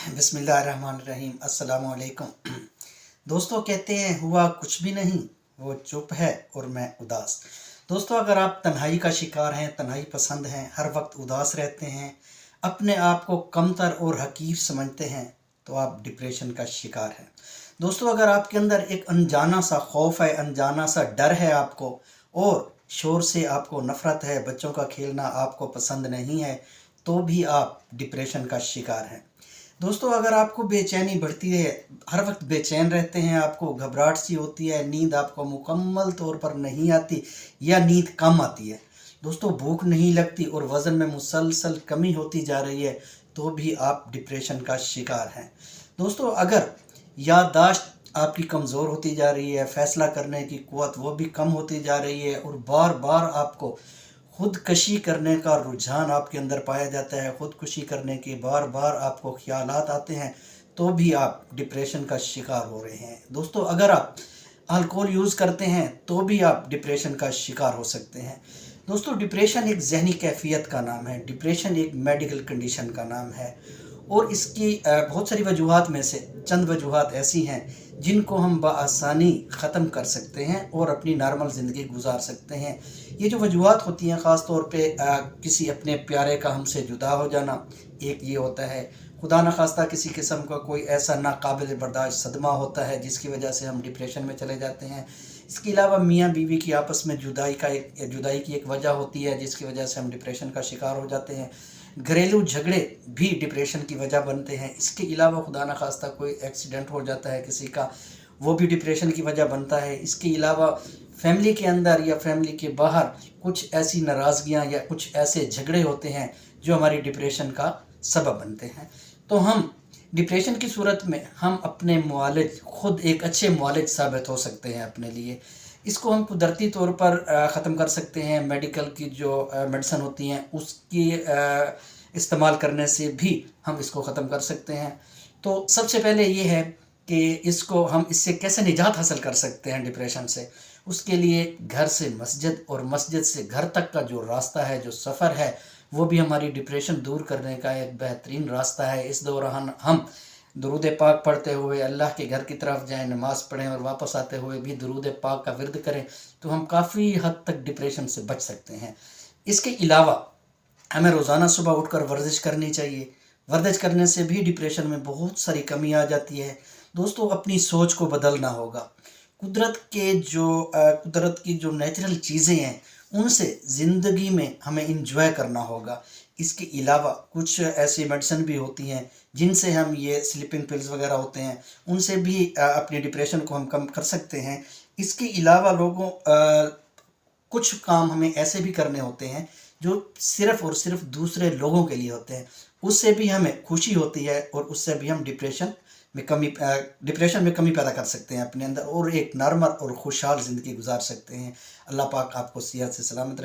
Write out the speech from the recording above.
बिस्मिल्लाहिर्रहमानिर्रहीम अस्सलाम वालेकुम। दोस्तों, कहते हैं हुआ कुछ भी नहीं, वो चुप है और मैं उदास। दोस्तों, अगर आप तन्हाई का शिकार हैं, तन्हाई पसंद हैं, हर वक्त उदास रहते हैं, अपने आप को कमतर और हकीर समझते हैं, तो आप डिप्रेशन का शिकार हैं। दोस्तों, अगर आपके अंदर एक अनजाना सा खौफ है, अनजाना सा डर है आपको, और शोर से आपको नफ़रत है, बच्चों का खेलना आपको पसंद नहीं है, तो भी आप डिप्रेशन का शिकार हैं। दोस्तों, अगर आपको बेचैनी बढ़ती है, हर वक्त बेचैन रहते हैं, आपको घबराहट सी होती है, नींद आपको मुकम्मल तौर पर नहीं आती या नींद कम आती है, दोस्तों भूख नहीं लगती और वज़न में मुसलसल कमी होती जा रही है, तो भी आप डिप्रेशन का शिकार हैं। दोस्तों, अगर याददाश्त आपकी कमज़ोर होती जा रही है, फ़ैसला करने की क़ुव्वत वो भी कम होती जा रही है, और बार बार आपको खुदकशी करने का रुझान आपके अंदर पाया जाता है, खुदकुशी करने के बार बार आपको ख़यालात आते हैं, तो भी आप डिप्रेशन का शिकार हो रहे हैं। दोस्तों, अगर आप अल्कोहल यूज़ करते हैं तो भी आप डिप्रेशन का शिकार हो सकते हैं। दोस्तों, डिप्रेशन एक ज़हनी कैफियत का नाम है, डिप्रेशन एक मेडिकल कंडीशन का नाम है, और इसकी बहुत सारी वजूहात में से चंद वजूहात ऐसी हैं जिनको हम बआसानी ख़त्म कर सकते हैं और अपनी नॉर्मल ज़िंदगी गुजार सकते हैं। ये जो वजूहात होती हैं, ख़ास तौर पे किसी अपने प्यारे का हमसे जुदा हो जाना, एक ये होता है। खुदा न खास्ता किसी किस्म का कोई ऐसा नाकाबिल बर्दाश्त सदमा होता है जिसकी वजह से हम डिप्रेशन में चले जाते हैं। इसके अलावा मियाँ बीवी की आपस में जुदाई की एक वजह होती है जिसकी वजह से हम डिप्रेशन का शिकार हो जाते हैं। घरेलू झगड़े भी डिप्रेशन की वजह बनते हैं। इसके अलावा खुदा न खास्ता कोई एक्सीडेंट हो जाता है किसी का, वो भी डिप्रेशन की वजह बनता है। इसके अलावा फैमिली के अंदर या फैमिली के बाहर कुछ ऐसी नाराज़गियाँ या कुछ ऐसे झगड़े होते हैं जो हमारी डिप्रेशन का सबब बनते हैं। तो हम डिप्रेशन की सूरत में हम अपने मुआलिज, खुद एक अच्छे मुआलिज साबित हो सकते हैं अपने लिए। इसको हम कुदरती तौर पर ख़त्म कर सकते हैं। मेडिकल की जो मेडिसिन होती हैं उसकी इस्तेमाल करने से भी हम इसको ख़त्म कर सकते हैं। तो सबसे पहले ये है कि इससे कैसे निजात हासिल कर सकते हैं डिप्रेशन से। उसके लिए घर से मस्जिद और मस्जिद से घर तक का जो रास्ता है, जो सफ़र है, वो भी हमारी डिप्रेशन दूर करने का एक बेहतरीन रास्ता है। इस दौरान हम दुरूद पाक पढ़ते हुए अल्लाह के घर की तरफ जाएं, नमाज़ पढ़ें और वापस आते हुए भी दुरूद पाक का विर्द करें, तो हम काफ़ी हद तक डिप्रेशन से बच सकते हैं। इसके अलावा हमें रोज़ाना सुबह उठकर वर्जिश करनी चाहिए। वर्जिश करने से भी डिप्रेशन में बहुत सारी कमी आ जाती है। दोस्तों, अपनी सोच को बदलना होगा। कुदरत की जो नेचुरल चीज़ें हैं उनसे ज़िंदगी में हमें इंजॉय करना होगा। इसके अलावा कुछ ऐसी मेडिसिन भी होती हैं जिनसे हम, ये स्लीपिंग पिल्स वगैरह होते हैं, उनसे भी अपनी डिप्रेशन को हम कम कर सकते हैं। इसके अलावा कुछ काम हमें ऐसे भी करने होते हैं जो सिर्फ़ और सिर्फ दूसरे लोगों के लिए होते हैं, उससे भी हमें खुशी होती है और उससे भी हम डिप्रेशन में कमी पैदा कर सकते हैं अपने अंदर, और एक नॉर्मल और खुशहाल ज़िंदगी गुजार सकते हैं। अल्लाह पाक आपको सेहत से सलामत रखे।